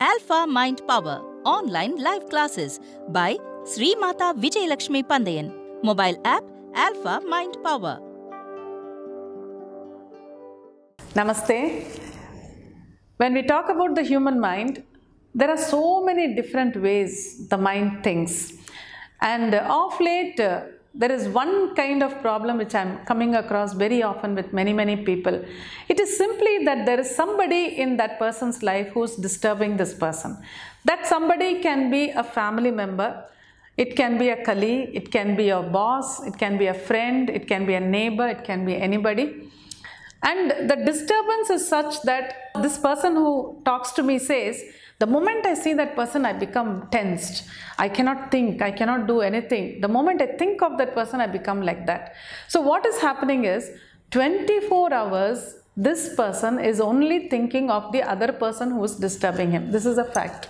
Alpha Mind Power Online Live Classes by Srimatha Pandayan. Mobile app Alpha Mind Power. Namaste. When we talk about the human mind, there are so many different ways the mind thinks. And of late, there is one kind of problem which I am coming across very often with many people. It is simply that there is somebody in that person's life who is disturbing this person. That somebody can be a family member, it can be a colleague, it can be a boss, it can be a friend, it can be a neighbor, it can be anybody. And the disturbance is such that this person who talks to me says, the moment I see that person, I become tensed. I cannot think, I cannot do anything. The moment I think of that person, I become like that. So what is happening is, 24 hours, this person is only thinking of the other person who is disturbing him. This is a fact.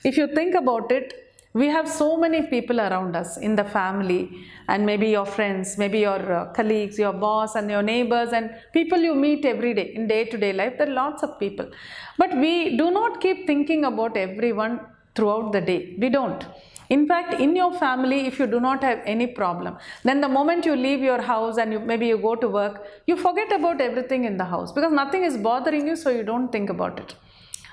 If you think about it, we have so many people around us in the family, and maybe your friends, maybe your colleagues, your boss and your neighbors and people you meet every day in day-to-day life. There are lots of people. But we do not keep thinking about everyone throughout the day. We don't. In fact, in your family, if you do not have any problem, then the moment you leave your house and maybe you go to work, you forget about everything in the house because nothing is bothering you, so you don't think about it.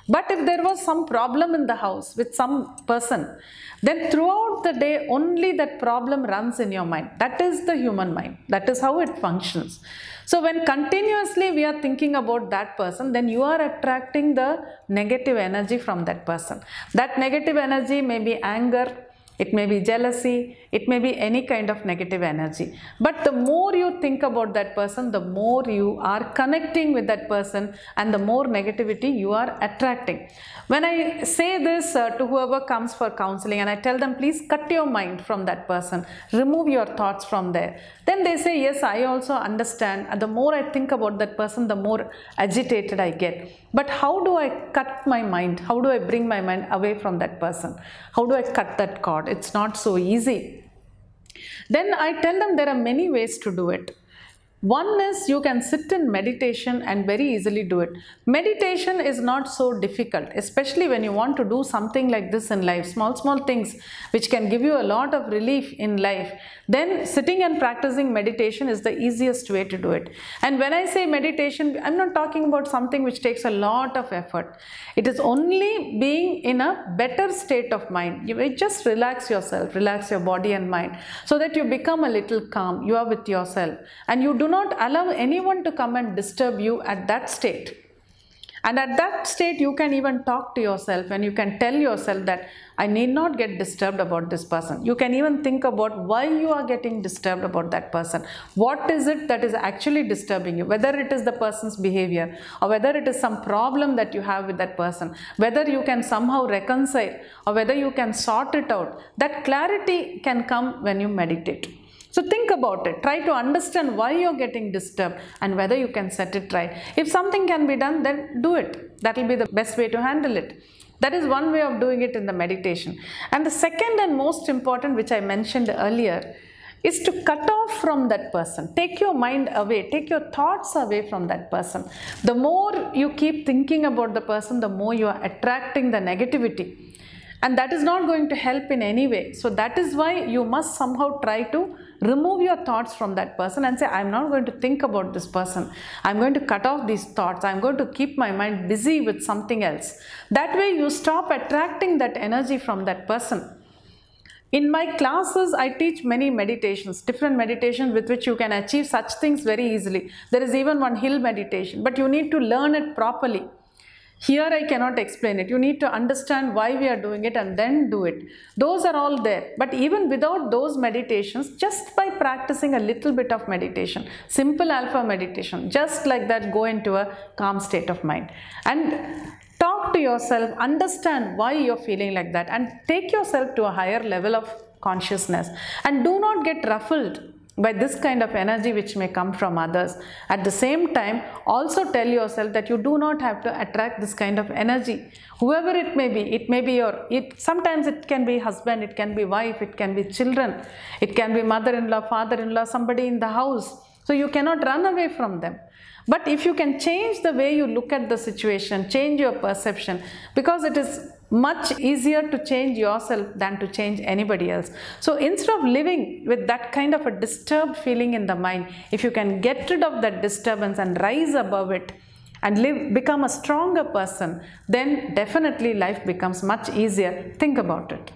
But if there was some problem in the house with some person, then throughout the day only that problem runs in your mind. That is the human mind. That is how it functions. So when continuously we are thinking about that person, then you are attracting the negative energy from that person. That negative energy may be anger, it may be jealousy, it may be any kind of negative energy. But the more you think about that person, the more you are connecting with that person and the more negativity you are attracting. When I say this to whoever comes for counseling and I tell them, please cut your mind from that person, remove your thoughts from there. Then they say, yes, I also understand. And the more I think about that person, the more agitated I get. But how do I cut my mind? How do I bring my mind away from that person? How do I cut that cord? It's not so easy. Then I tell them there are many ways to do it. One is you can sit in meditation and very easily do it. Meditation is not so difficult, especially when you want to do something like this in life, small things which can give you a lot of relief in life. Then sitting and practicing meditation is the easiest way to do it. And when I say meditation, I'm not talking about something which takes a lot of effort. It is only being in a better state of mind. You just relax yourself, relax your body and mind so that you become a little calm. You are with yourself and you do not allow anyone to come and disturb you at that state. And at that state, you can even talk to yourself and you can tell yourself that I need not get disturbed about this person. You can even think about why you are getting disturbed about that person. What is it that is actually disturbing you? Whether it is the person's behavior or whether it is some problem that you have with that person, whether you can somehow reconcile or whether you can sort it out. That clarity can come when you meditate. So think about it, try to understand why you're getting disturbed and whether you can set it right. If something can be done, then do it. That will be the best way to handle it. That is one way of doing it in the meditation. And the second and most important, which I mentioned earlier, is to cut off from that person. Take your mind away, take your thoughts away from that person. The more you keep thinking about the person, the more you are attracting the negativity. And that is not going to help in any way. So that is why you must somehow try to remove your thoughts from that person and say, I'm not going to think about this person. I'm going to cut off these thoughts. I'm going to keep my mind busy with something else. That way you stop attracting that energy from that person. In my classes, I teach many meditations, different meditations with which you can achieve such things very easily. There is even one hill meditation, but you need to learn it properly. Here I cannot explain it. You need to understand why we are doing it and then do it. Those are all there. But even without those meditations, just by practicing a little bit of meditation, simple alpha meditation, just like that, go into a calm state of mind. And talk to yourself, understand why you're feeling like that and take yourself to a higher level of consciousness. And do not get ruffled by this kind of energy which may come from others. At the same time, also tell yourself that you do not have to attract this kind of energy. Whoever it may be sometimes it can be husband, it can be wife, it can be children, it can be mother-in-law, father-in-law, somebody in the house. So you cannot run away from them. But if you can change the way you look at the situation, change your perception, because it is much easier to change yourself than to change anybody else. So instead of living with that kind of a disturbed feeling in the mind, if you can get rid of that disturbance and rise above it and become a stronger person, then definitely life becomes much easier. Think about it.